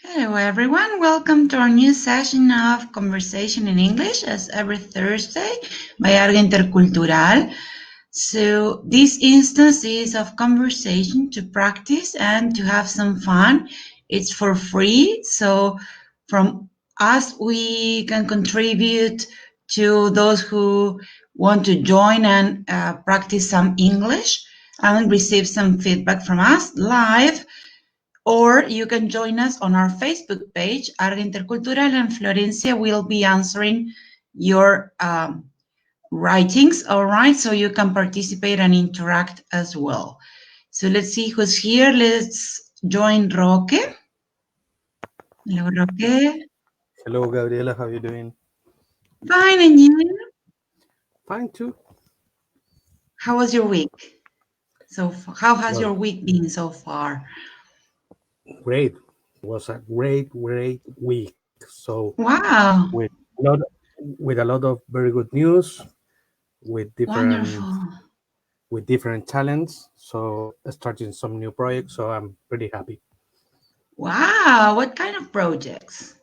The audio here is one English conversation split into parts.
Hello everyone, welcome to our new session of Conversation in English as every Thursday by ARGA Intercultural. So this instance is of conversation to practice and to have some fun. It's for free, so from us we can contribute to those who want to join and practice some English and receive some feedback from us live. Or you can join us on our Facebook page, ARGA Intercultural, and Florencia will be answering your writings, all right? So you can participate and interact as well. So let's see who's here. Let's join Roque. Hello, Roque. Hello, Gabriela. How are you doing? Fine, and you? Fine, too. How was your week? How has Well, your week been so far? Great. It was a great week. So Wow. with a lot of very good news, with different talents. So starting some new projects. So I'm pretty happy. Wow. What kind of projects?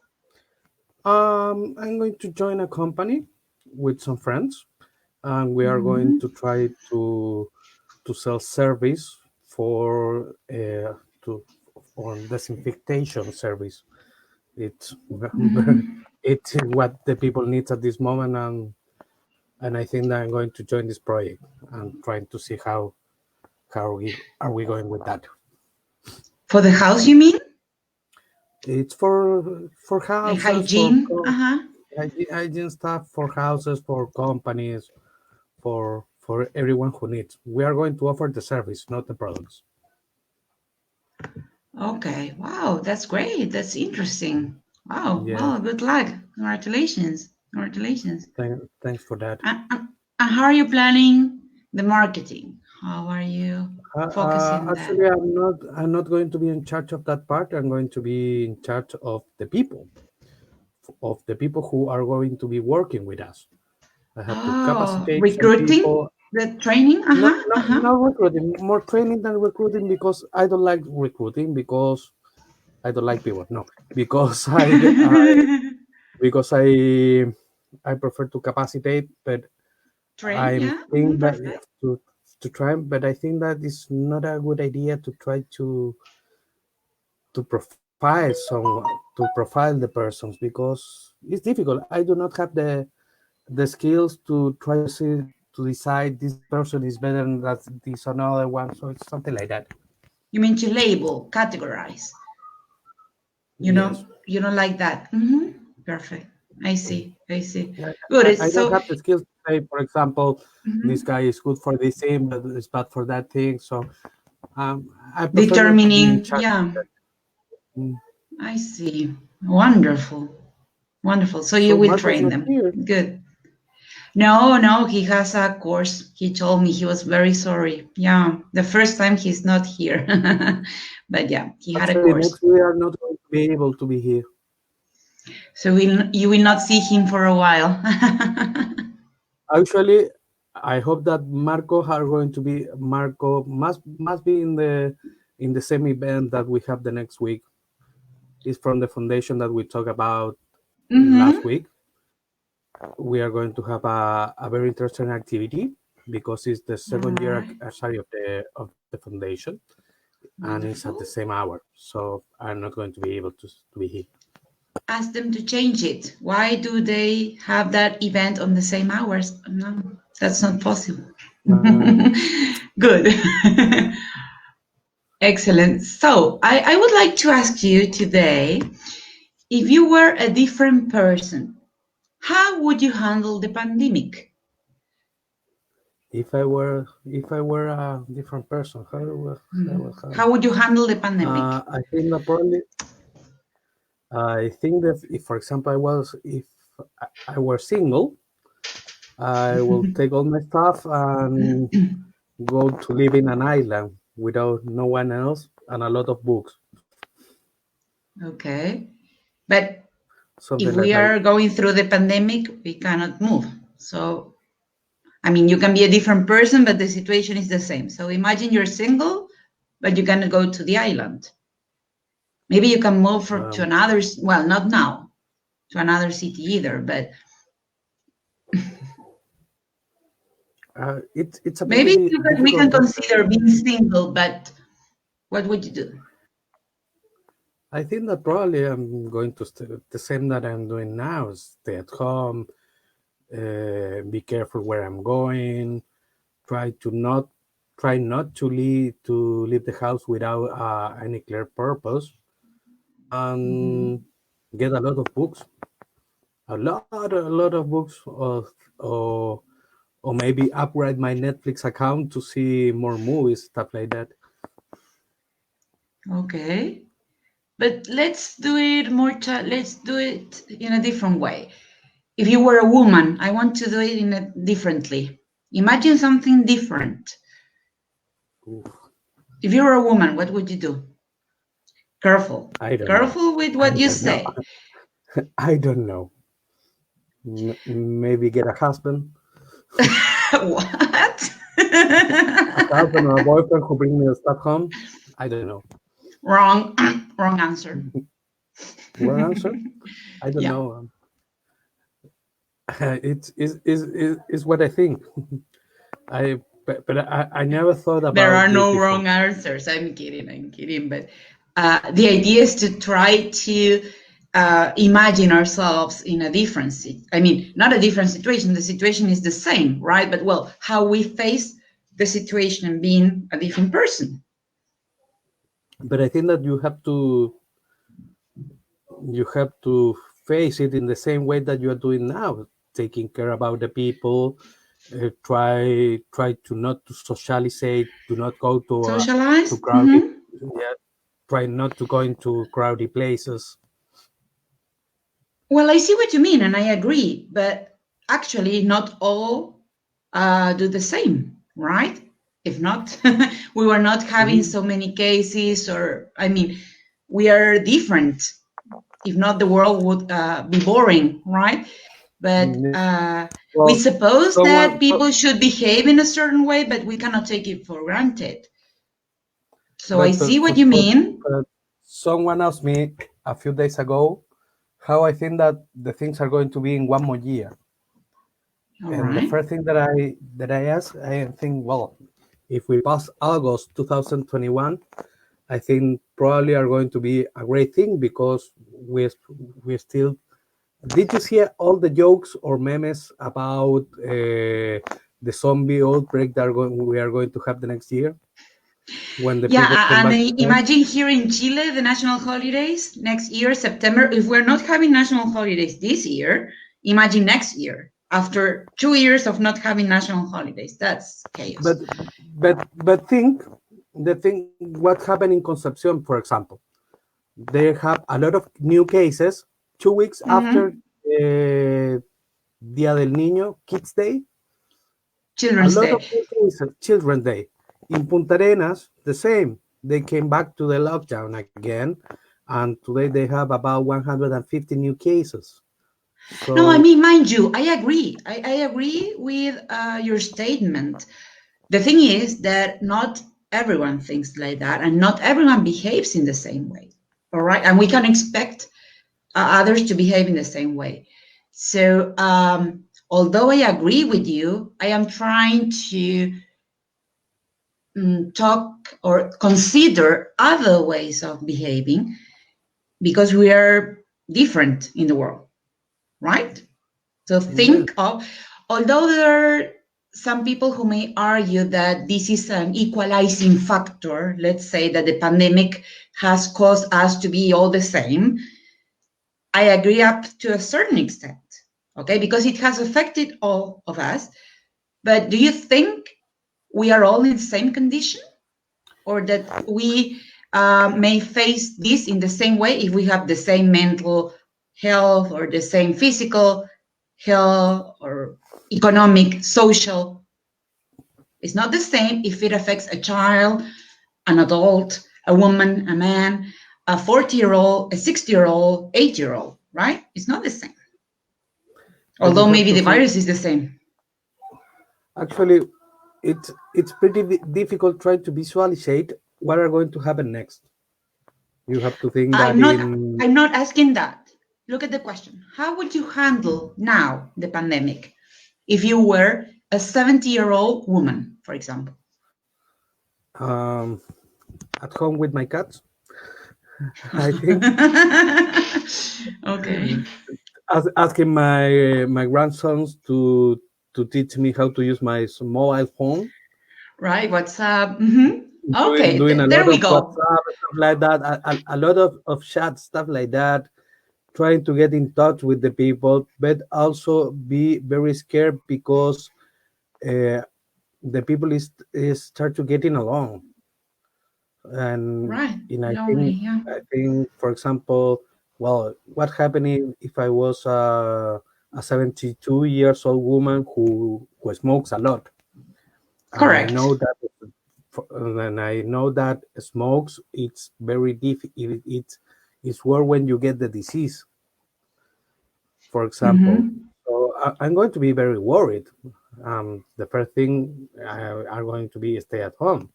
I'm going to join a company with some friends, and we are going to try to sell service for on disinfectation service. It's it's what the people need at this moment, and I think that I'm going to join this project and trying to see how are we going with that. For the house, you mean? It's for houses, hygiene. hygiene stuff, for houses, for companies, for everyone who needs. We are going to offer the service, not the products. Okay. Wow, that's great. That's interesting. Wow. Yeah. Well, good luck. Congratulations. Thanks for that. And how are you planning the marketing? How are you focusing on actually, that? I'm not going to be in charge of that part. I'm going to be in charge of the people who are going to be working with us. I have to capacitate some people. The training? Not recruiting, more training than recruiting, because I don't like recruiting, because I don't like people. No, because because I prefer to capacitate, but I think that to try, but I think that it's not a good idea to try to profile the persons, because it's difficult. I do not have the skills to try to see, to decide this person is better than this another one. So it's something like that. You mean to label, categorize? You don't like that? Perfect. I see. Good. I don't have the skills to say, for example, this guy is good for this thing, but it's bad for that thing. So I prefer determining. Yeah. I see. Wonderful. So you will train them. Good. No, he has a course. He told me he was very sorry. Yeah, the first time he's not here. But yeah, he had a course. Next we are not going to be able to be here. So you will not see him for a while. Actually, I hope that Marco must be in the same event that we have the next week. It's from the foundation that we talked about last week. We are going to have a very interesting activity, because it's the 7-year anniversary of the foundation, and it's at the same hour. So I'm not going to be able to be here. Ask them to change it. Why do they have that event on the same hours? No, that's not possible. Good. Excellent. So I would like to ask you today, if you were a different person, how would you handle the pandemic? If I were a different person, how would you handle the pandemic? I think that probably. I think that if, for example, if I were single, I will take all my stuff and go to live in an island without no one else and a lot of books. Okay, but if we are going through the pandemic, we cannot move. So, I mean, you can be a different person, but the situation is the same. So imagine you're single, but you cannot go to the island. Maybe you can move to another, well, not now, to another city either, but it's a maybe very we can difficult consider being single, but what would you do? I think that probably I'm going to stay the same that I'm doing now, stay at home, be careful where I'm going, try not to leave the house without any clear purpose, and get a lot of books, a lot of books, or maybe upgrade my Netflix account to see more movies, stuff like that. Okay, but let's do it more. Let's do it in a different way. If you were a woman, I want to do it differently. Imagine something different. Oof. If you were a woman, what would you do? Careful. I don't Careful know. with what you don't say. know. I don't know. Maybe get a husband. What? A husband or a boyfriend who bring me the stuff home. I don't know. Wrong. Wrong answer. Wrong answer? I don't Yeah. know. It's what I think. But I never thought about There are this no before. wrong answers. I'm kidding. But the idea is to try to imagine ourselves in a different not a different situation. The situation is the same, right? But well, how we face the situation and being a different person. But I think that you have to face it in the same way that you are doing now, taking care about the people. Try to not to socialize. Do not go to Socialize. crowded. Yeah, try not to go into crowded places. Well, I see what you mean, and I agree. But actually, not all do the same, right? If not, we were not having so many cases, or we are different. If not, the world would be boring, right? But we suppose that people should behave in a certain way, but we cannot take it for granted. So I see what you mean. Someone asked me a few days ago how I think that the things are going to be in one more year. And the first thing that I asked, I think, well, if we pass August 2021, I think probably are going to be a great thing, because we still. Did you see all the jokes or memes about the zombie outbreak that we are going to have the next year? When the people come back. Imagine here in Chile, the national holidays next year, September. If we're not having national holidays this year, imagine next year, after 2 years of not having national holidays. That's chaos. But think what happened in Concepcion, for example. They have a lot of new cases 2 weeks after Día del Niño, Kids Day. Children's Day. A lot of new cases, Children's Day. In Punta Arenas, the same. They came back to the lockdown again, and today they have about 150 new cases. So, no, mind you, I agree. I agree with your statement. The thing is that not everyone thinks like that, and not everyone behaves in the same way. All right, and we can expect others to behave in the same way. So, although I agree with you, I am trying to talk or consider other ways of behaving, because we are different in the world, right? So think of, although there are some people who may argue that this is an equalizing factor, let's say that the pandemic has caused us to be all the same, I agree up to a certain extent, okay, because it has affected all of us. But do you think we are all in the same condition, or that we may face this in the same way if we have the same mental health or the same physical health or economic, social? It's not the same if it affects a child, an adult, a woman, a man, a 40-year-old, a 60-year-old, 8-year-old, right? It's not the same. Although maybe the virus is the same. Actually, it's pretty difficult trying to visualize what are going to happen next. You have to think that I'm not asking that. Look at the question. How would you handle now the pandemic if you were a 70-year-old woman, for example? At home with my cats, I think. Okay. Asking my grandsons to teach me how to use my mobile phone. Right, WhatsApp. Okay, doing a there lot we of go. WhatsApp, stuff like that, a lot of chat, stuff like that, trying to get in touch with the people, but also be very scared because the people is start to getting along. And Right, I lonely, think, yeah. for example, well, what happened if I was a 72 years old woman who smokes a lot, and I Correct. know that smokes, it's very difficult. It's worse when you get the disease, for example. So I'm going to be very worried. The first thing are going to be stay at home,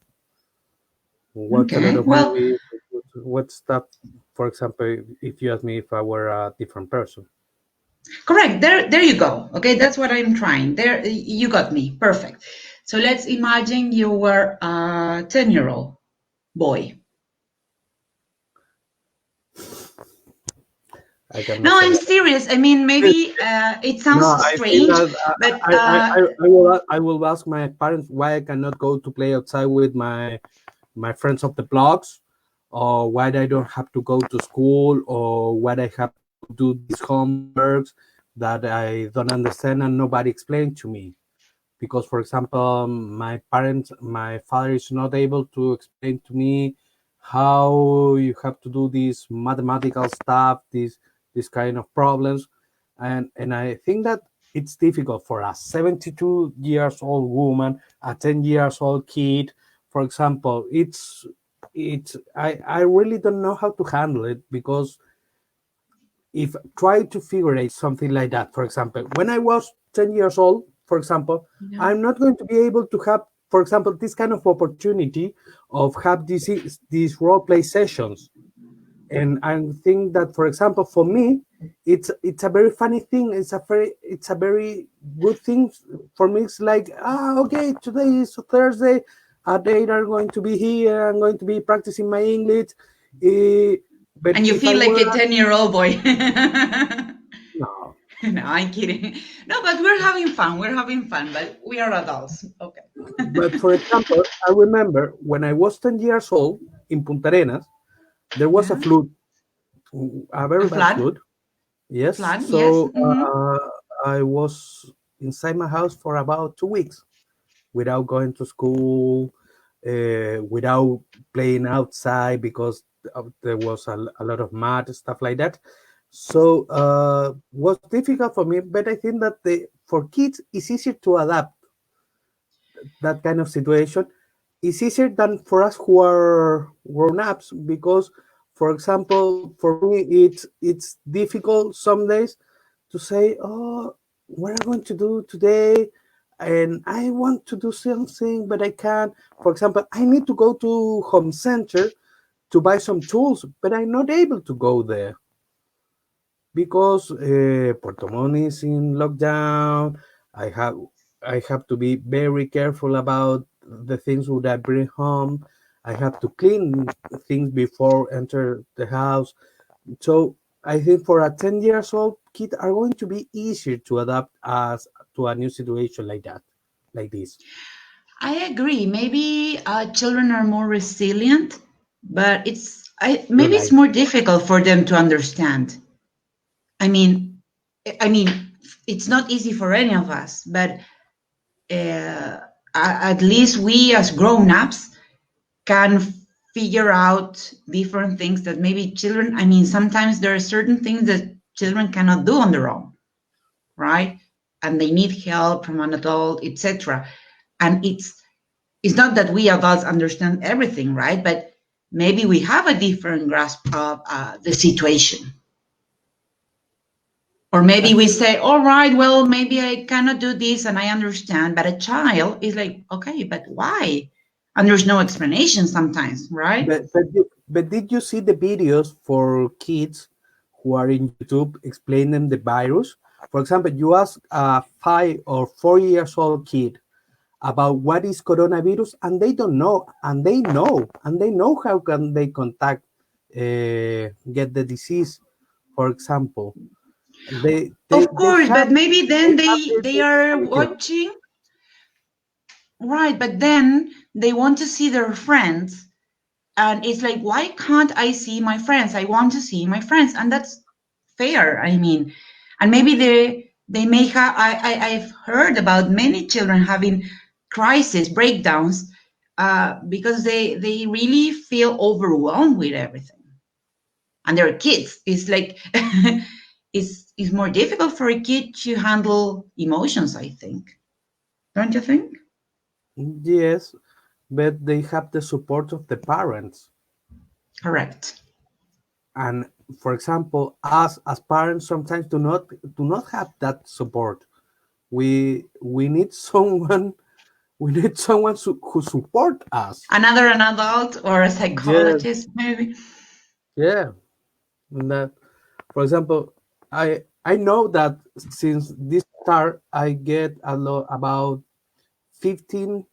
watch a lot Okay, of well, movies, what stuff. For example, if you ask me if I were a different person. correct. There you go. Okay, that's what I'm trying. There, you got me. Perfect. So let's imagine you were a 10-year-old boy. I cannot No, say I'm that. serious. I mean, maybe it sounds No, I think strange, that but I will ask my parents why I cannot go to play outside with my friends of the blocks, or why I don't have to go to school, or why I have to do these homeworks that I don't understand and nobody explained to me. Because, for example, my father is not able to explain to me how you have to do this mathematical stuff, this kind of problems, and I think that it's difficult for a 72 years old woman, a 10 years old kid, for example. I really don't know how to handle it, because if try to figure out something like that, for example, when I was 10 years old, for example, yeah. I'm not going to be able to have, for example, this kind of opportunity of have these role play sessions. And I think that, for example, for me, it's a very funny thing. It's a very good thing for me. It's like, okay, today is Thursday. At 8 are going to be here. I'm going to be practicing my English. But And you if I feel like were a 10-year-old boy. no, No, I'm kidding. No, but we're having fun. We're having fun, but we are adults. Okay. but for example, I remember when I was 10 years old in Punta Arenas, there was a Yeah. flood, a A very bad flood? flood. Yes. Flood, yes. So I was inside my house for about 2 weeks without going to school, without playing outside because there was a lot of mud, stuff like that. So was difficult for me, but I think that for kids it's easier to adapt that kind of situation. It's easier than for us who are grown-ups, because, for example, for me it's difficult some days to say, oh, what am I going to do today? And I want to do something, but I can't. For example, I need to go to home center to buy some tools, but I'm not able to go there because Puerto Montt is in lockdown. I have I have to be very careful about the things that I bring home. I have to clean things before enter the house. So I think for a 10 years old kid are going to be easier to adapt as to a new situation like that, like this. I agree. Maybe children are more resilient, but You're maybe it's right. more difficult for them to understand. I mean, I mean, it's not easy for any of us, but at least we as grown-ups can figure out different things that maybe children, I mean, sometimes there are certain things that children cannot do on their own, right? And they need help from an adult, etc. And it's not that we adults understand everything, right? But maybe we have a different grasp of the situation. Or I maybe we think, say, all right, well, maybe I cannot do this and I understand. But a child is like, okay, but why? And there's no explanation sometimes, right? But did you see the videos for kids who are in YouTube explain them the virus? For example, you ask a 5 or 4 years old kid about what is coronavirus, and they don't know, and they know how can they contact, get the disease. For example, Of they course, have but maybe they then have they the are intelligence. watching, right? But then they want to see their friends, and it's like, why can't I see my friends? I want to see my friends, and that's fair. I mean, and maybe they may have. I've heard about many children having crisis breakdowns because they really feel overwhelmed with everything, and they're kids. It's like it's more difficult for a kid to handle emotions. I think, don't you think? Yes, but they have the support of the parents. Correct. And for example, us as parents sometimes do not have that support. We need someone, who support us. Another an adult or a Yes, psychologist, maybe. yeah. And that, for example, I know that since this start, I get a lot about 15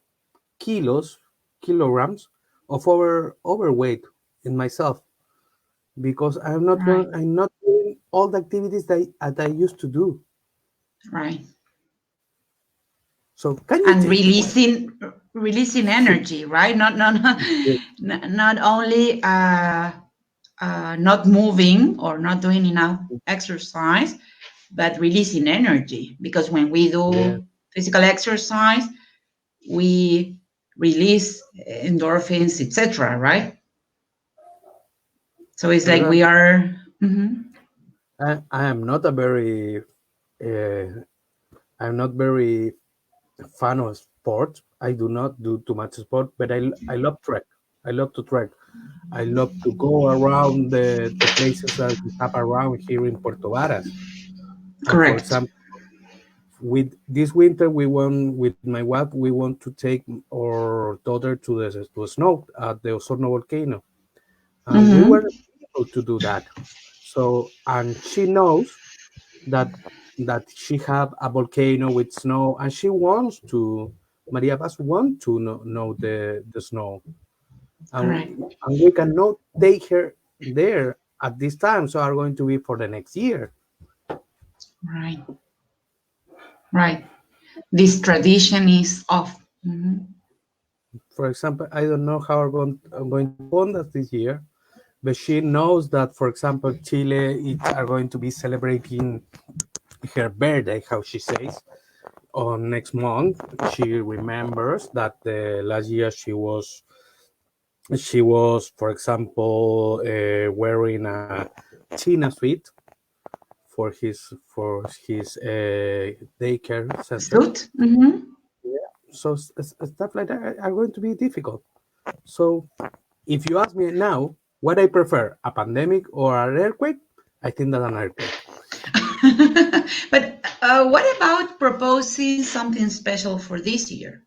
kilograms of overweight in myself, because Right, I'm not doing all the activities that I used to do. right. So can you And take the question? releasing energy, right? Yes, Not only not moving or not doing enough exercise, but releasing energy. Because when we yes, do physical exercise, we release endorphins, etc. Right? So it's like we exactly. are. Mhm. I am not a very uh, I'm not very fan of sport. I do not do too much sport, but I love trek. I love to trek. I love to go around the places that we have around here in Puerto Varas. And for Correct. example, with this winter, we want with my wife, we want to take our daughter to snow at the Osorno volcano, and we Hmm. were able to do that. So, and she knows that she have a volcano with snow, and she wants to. Maria Paz want to know the snow, Correct. and we cannot take her there at this time. So are going to be for the next year. Right. Right. This tradition is off. Mhm. For example, I don't know how I'm going to bond us this year, but she knows that, for example, Chile are going to be celebrating her birthday, how she says, on next month. She remembers that the last year she was, for example, wearing a China suit for his daycare center. Suit. Hmm. So stuff like that are going to be difficult. So if you ask me now, what I prefer, a pandemic or an earthquake, I think that an earthquake. But what about proposing something special for this year?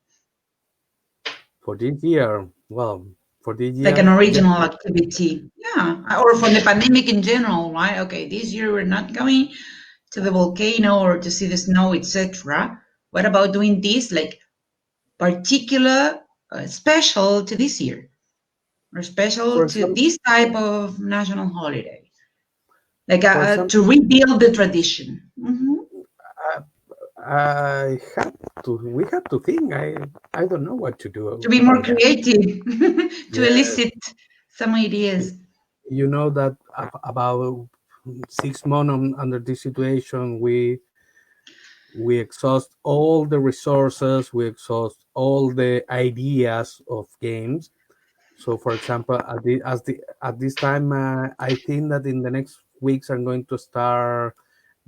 For this year, well, for this Like an year, just original activity. Yeah. Or for the pandemic in general, right? Okay, this year we're not going to the volcano or to see the snow, etc. What about doing this like particular, special to this year or for special to example, this type of national holiday? Like for example, to rebuild the tradition. Hmm. I have we have to think. I don't know what to To do be more about that. creative, to Yes, elicit some ideas. you know that about 6 months under this situation, we exhaust all the resources, we exhaust all the ideas of games. So, for example, at this time, I think that in the next weeks I'm going to start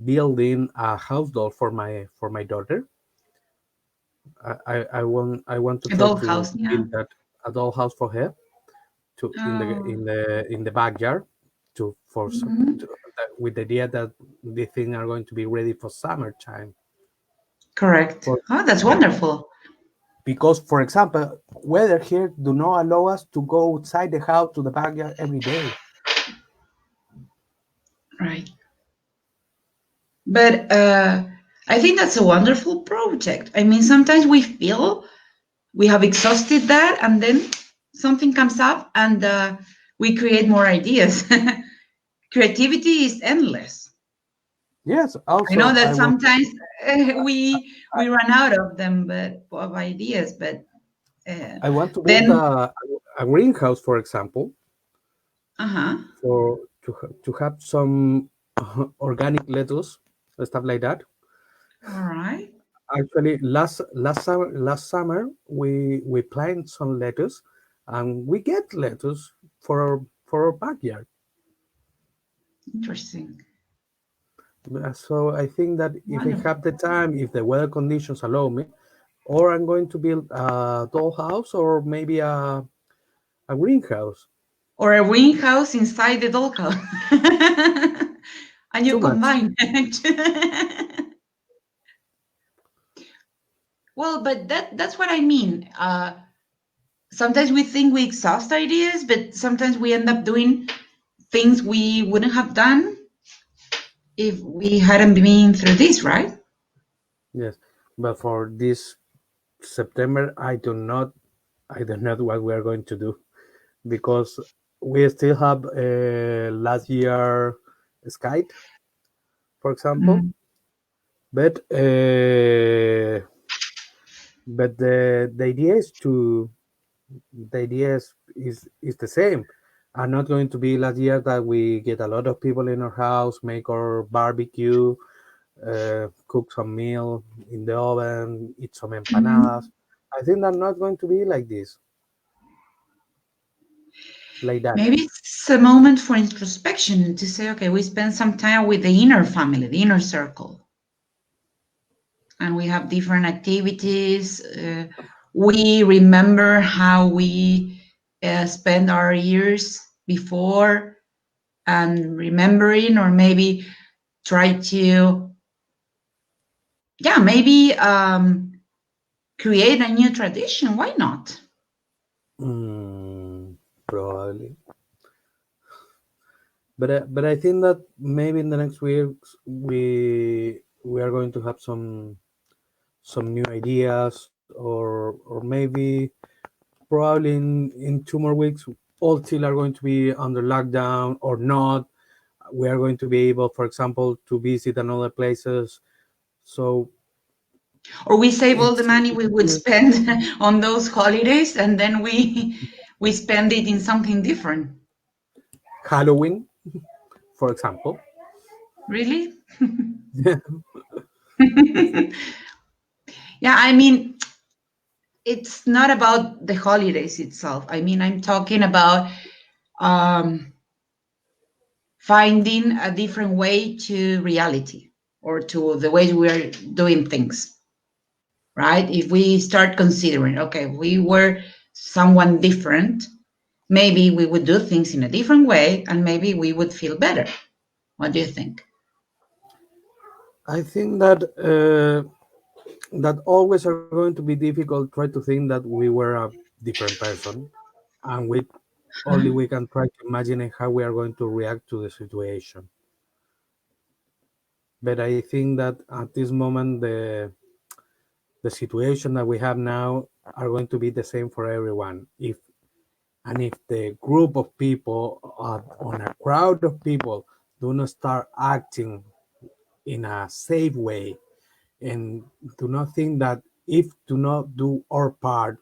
building a house doll for my daughter. I want to A try to dollhouse, yeah. build that a dollhouse for her to Oh, in the backyard mhm. with the idea that the things are going to be ready for summertime. Correct. For Oh, that's wonderful. because, for example, weather here do not allow us to go outside the house to the backyard every day. Right. But I think that's a wonderful project. I mean, sometimes we feel we have exhausted that, and then something comes up, and we create more ideas. Creativity is endless. Yes, also I know that sometimes we run out of them, but of ideas. But I want to build then, a greenhouse, for example, uh-huh. to have some organic lettuce and stuff like that. All right. Actually, last summer we planted some lettuce, and we get lettuce for our backyard. Interesting. So I think that if I Wonderful. have the time, if the weather conditions allow me, or I'm going to build a dollhouse or maybe a greenhouse. Or a greenhouse inside the dollhouse. And you Too much. combine it. Well, but that's what I mean. Sometimes we think we exhaust ideas, but sometimes we end up doing things we wouldn't have done if we hadn't been through this, right? Yes, but for this September, I don't know what we are going to do, because we still have last year skite, for example, Mm. but the idea is is the same. Are not going to be last year that we get a lot of people in our house, make our barbecue, cook some meal in the oven, eat some empanadas. I think they're not going to be like this, like that. Maybe it's a moment for introspection to say, okay, we spend some time with the inner family, the inner circle, and we have different activities. We remember how we spent our years before, and remembering, or maybe try to, maybe create a new tradition. Why not? Probably, but I think that maybe in the next weeks we are going to have some new ideas, or maybe probably in 2 more weeks all still are going to be under lockdown or not. We are going to be able, for example, to visit another places. So Or we save all the it's money we would spend on those holidays, and then we spend it in something different. Halloween, for example. Really? Yeah, I mean, it's not about the holidays itself. I mean, I'm talking about finding a different way to reality, or to the way we are doing things, right? If we start considering, okay, we were someone different, maybe we would do things in a different way, and maybe we would feel better. What do you think? I think that that always are going to be difficult. Try to think that we were a different person, and we can try to imagine how we are going to react to the situation. But I think that at this moment, the situation that we have now are going to be the same for everyone. If the group of people, on a crowd of people, do not start acting in a safe way, and do not think that if do not do our part,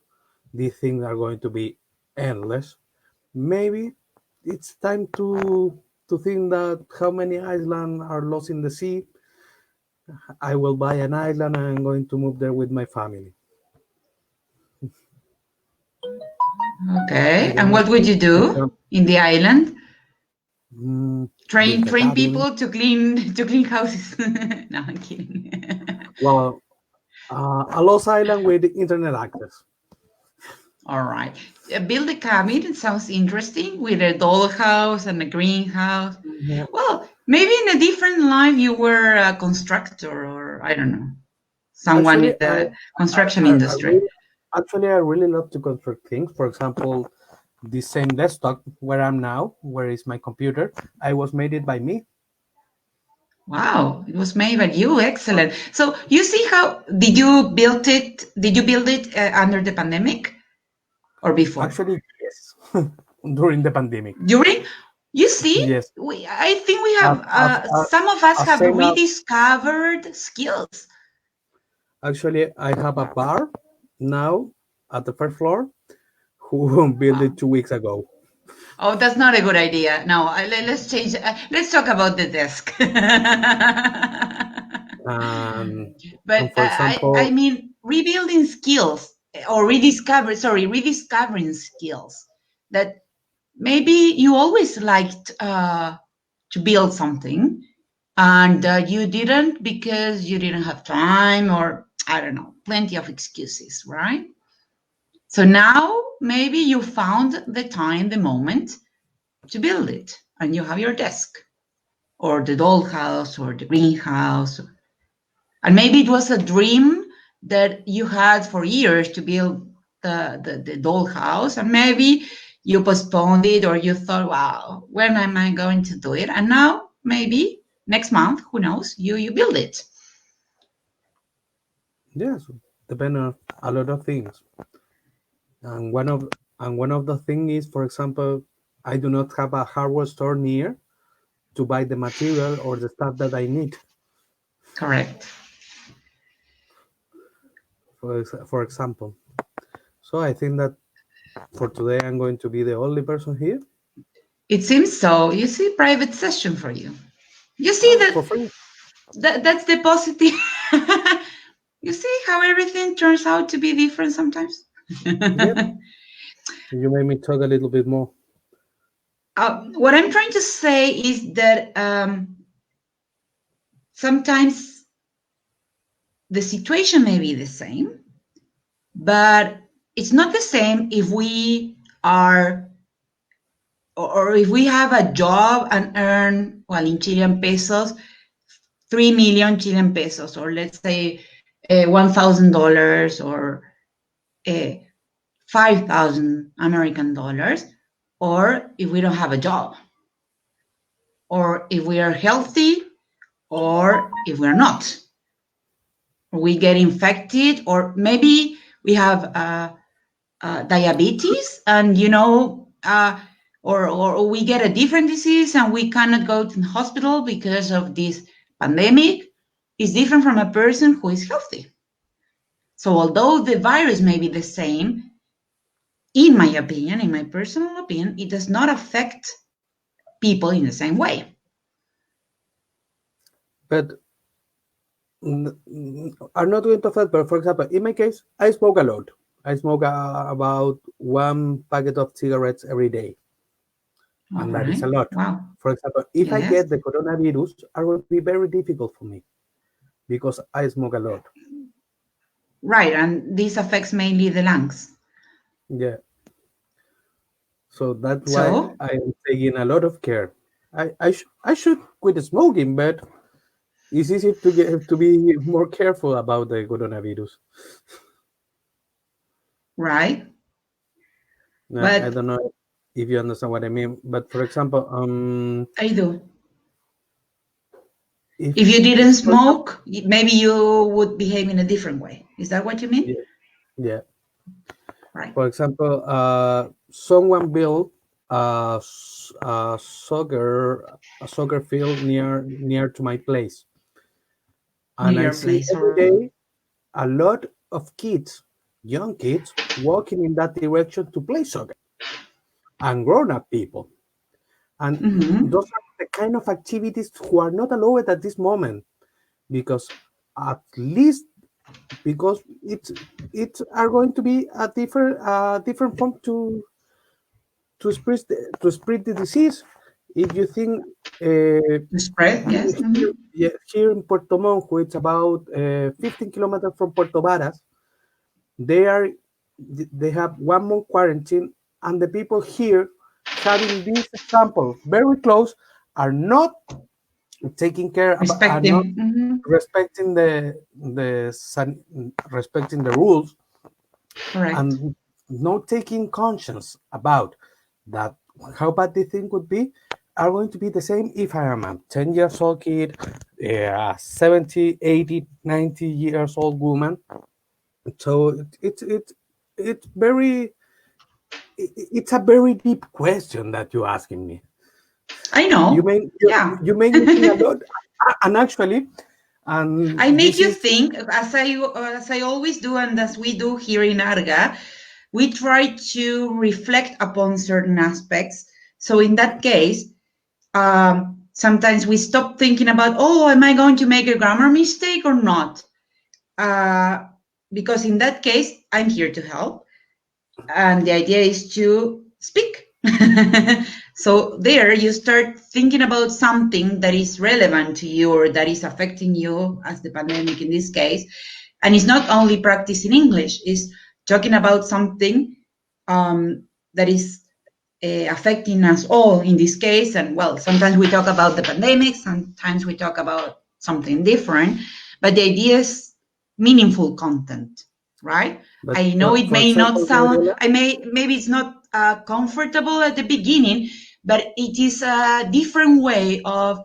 these things are going to be endless. Maybe it's time to think that how many islands are lost in the sea. I will buy an island and I'm going to move there with my family. I Okay, don't and know. what would you do in the island? Build a Train cabin. people to clean houses. No, I'm kidding. Well, a lost island with internet access. All right. Build a cabin. It sounds interesting, with a dollhouse and a greenhouse. Yeah. Well, maybe in a different life you were a constructor, or I don't know, someone in Actually, the construction I, industry. Actually, I really love to construct things. For example, the same desktop where I'm now, where is my computer, I was made it by me. Wow, it was made by you. Excellent. So you see how did you build it? Did you build it under the pandemic or before? Actually, yes, during the pandemic. During? You see, Yes, I think we I've, have I've, I've, some of us I've have seen out. rediscovered skills. Actually, I have a bar now at the first floor who built Wow. it 2 weeks ago. Oh, that's not a good idea. No, let's change. Let's talk about the desk. And But and for I example, mean, rebuilding skills or rediscovering skills that maybe you always liked to build something and you didn't because you didn't have time or I don't know, plenty of excuses, right? So now maybe you found the time, the moment to build it, and you have your desk or the dollhouse or the greenhouse. And maybe it was a dream that you had for years to build the dollhouse, and maybe you postponed it or you thought, wow, when am I going to do it? And now maybe next month, who knows, you build it. yes, depend on a lot of things. And one of the thing is, for example, I do not have a hardware store near to buy the material or the stuff that I need. Correct. For example, so I think that for today I'm going to be the only person here. It seems so. You see, private session for you. You see For that, free. that's the positive. You see how everything turns out to be different sometimes? Yep. You made me talk a little bit more. What I'm trying to say is that sometimes the situation may be the same, but it's not the same if we are or if we have a job and earn, well, in Chilean pesos, 3 million Chilean pesos, or let's say $1,000 or 5,000 American dollars, or if we don't have a job, or if we are healthy, or if we're not, or we get infected, or maybe we have diabetes, and or we get a different disease and we cannot go to the hospital because of this pandemic. Is different from a person who is healthy. So although the virus may be the same, in my opinion, in my personal opinion, it does not affect people in the same way. But are not going to affect. But for example, in my case, I smoke a lot. I smoke about one packet of cigarettes every day, All and that is right. a lot. Wow. For example, if I Yes. get the coronavirus, are going to be very difficult for me because I smoke a lot. Right. And this affects mainly the lungs. Yeah. So that's why So, I am taking a lot of care. I should quit smoking, but it's easy to be more careful about the coronavirus. right. I But don't know if you understand what I mean, but for example, I do. if If you if didn't for example, smoke, maybe you would behave in a different way. Is that what you mean? yeah, yeah. Right. For example, someone built a soccer field near to my place, Near and I your see place every or day a lot of kids, young kids, walking in that direction to play soccer, and grown-up people. And Mhm. those are the kind of activities who are not allowed at this moment, because at least because it are going to be a different form to spread the disease. If you think To spread, yes. here, yeah, here in Puerto Monjo, it's about 15 kilometers from Puerto Varas. They are they have 1 month quarantine, and the people here having this example very close are not taking care about, are Respect not him. Mhm. respecting the rules, Correct. And not taking conscience about that, how bad the thing would be, are going to be the same if I am a 10 years old kid, a 70, 80, 90 years old woman. So it's very, it's a very deep question that you're asking me. I know. You make me think a lot, and actually, and I make this you is think, as I always do, and as we do here in ARGA, we try to reflect upon certain aspects. So in that case, sometimes we stop thinking about, oh, am I going to make a grammar mistake or not? Because in that case, I'm here to help. And the idea is to speak. So there you start thinking about something that is relevant to you or that is affecting you, as the pandemic in this case. And it's not only practicing English, it's talking about something that is affecting us all in this case. And well, sometimes we talk about the pandemic, sometimes we talk about something different, but the idea is meaningful content, right? but I know it for may not example, sound, Gabriela, maybe it's not comfortable at the beginning, but it is a different way of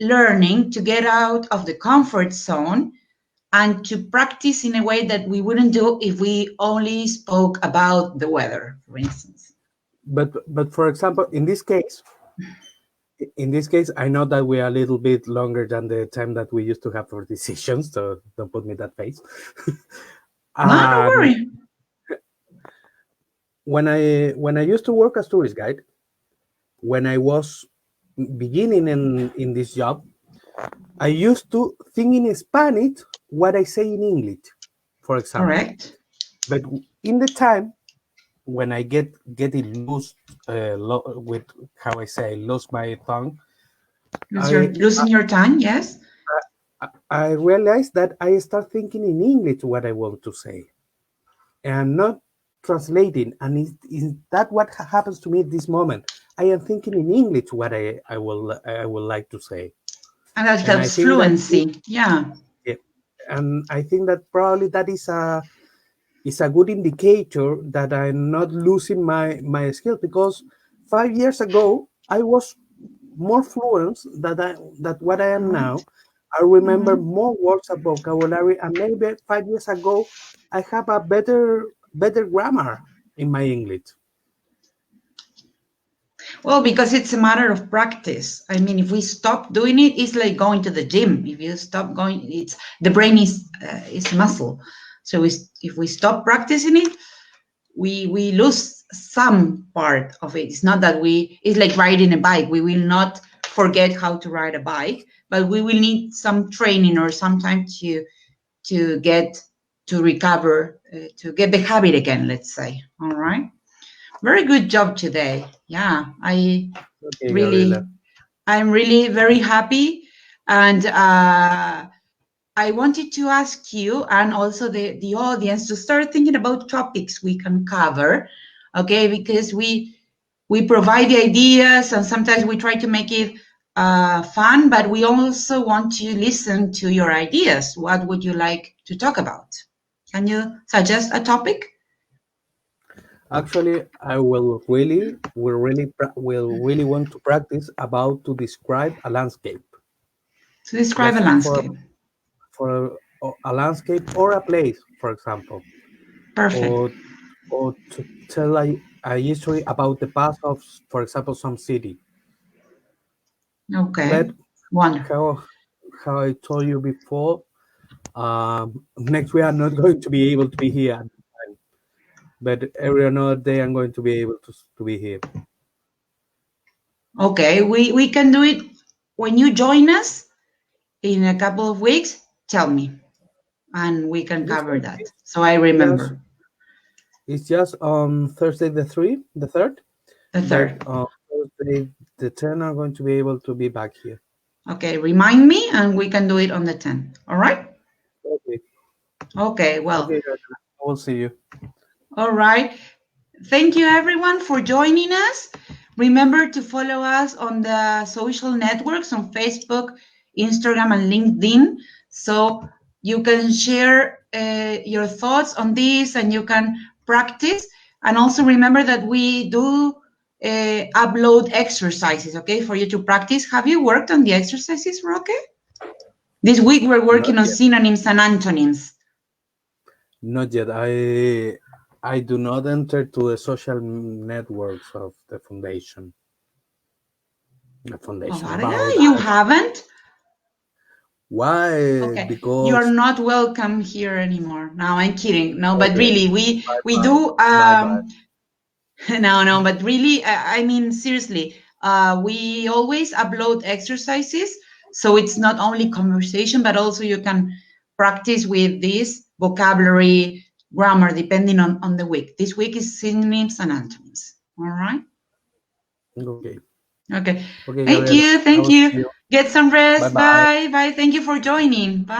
learning to get out of the comfort zone and to practice in a way that we wouldn't do if we only spoke about the weather, for instance. but for example, in this case, I know that we are a little bit longer than the time that we used to have for decisions, so don't put me that face. No, don't worry. When I used to work as tourist guide, when I was beginning in this job, I used to think in Spanish what I say in English, for example. Correct. But in the time when I get it loose, with how I say, lose my tongue, I Losing your tongue, yes. I realized that I start thinking in English what I want to say, and not translating. And is that what happens to me at this moment? I am thinking in English what I will like to say, And that and I helps think that fluency. Yeah. yeah, and I think that probably that is a good indicator that I'm not losing my skills, because 5 years ago I was more fluent than what I am now. I remember Mhm. more words of vocabulary, and maybe 5 years ago I have a better grammar in my English. Well, because it's a matter of practice. I mean, if we stop doing it, it's like going to the gym. If you stop going, it's the brain is muscle. So if we stop practicing it, we lose some part of it. It's not that it's like riding a bike. We will not forget how to ride a bike, but we will need some training or some time to get to recover, to get the habit again, let's say. All right. Very good job today. Yeah, Okay, really, Gabriela. I'm really very happy. And I wanted to ask you and also the audience to start thinking about topics we can cover, okay? Because we provide the ideas and sometimes we try to make it fun, but we also want to listen to your ideas. What would you like to talk about? Can you suggest a topic? Actually, I will really want to practice about to describe a landscape, To describe a just landscape. for a landscape or a place, for example, Perfect. or to tell a history about the past of, for example, some city. Okay. But Wonderful. how I told you before, next we are not going to be able to be here at the time, but every another day I'm going to be able to be here. Okay, we can do it when you join us in a couple of weeks. Tell me, and we can It's cover that. So I just remember it's just on Thursday the third, the but third. on Thursday the 10 are going to be able to be back here. Okay, remind me, and we can do it on the 10th. All right. Okay, Okay. Well. okay, guys, I will see you. All right. Thank you, everyone, for joining us. Remember to follow us on the social networks on Facebook, Instagram, and LinkedIn, so you can share your thoughts on this, and you can practice. And also remember that we do upload exercises, okay, for you to practice. Have you worked on the exercises, Roque? This week we're working on synonyms and antonyms. Not yet. I do not enter to the social networks of the foundation. The foundation. ARGA? You haven't? Why? Okay. Because you are not welcome here anymore. No, I'm kidding. No, but really, we do. No, but really, I mean, seriously, we always upload exercises, so it's not only conversation, but also you can practice with this vocabulary, grammar, depending on the week. This week is synonyms and antonyms. All right. Okay. Thank you. Get some rest. Bye. Bye. Thank you for joining. Bye.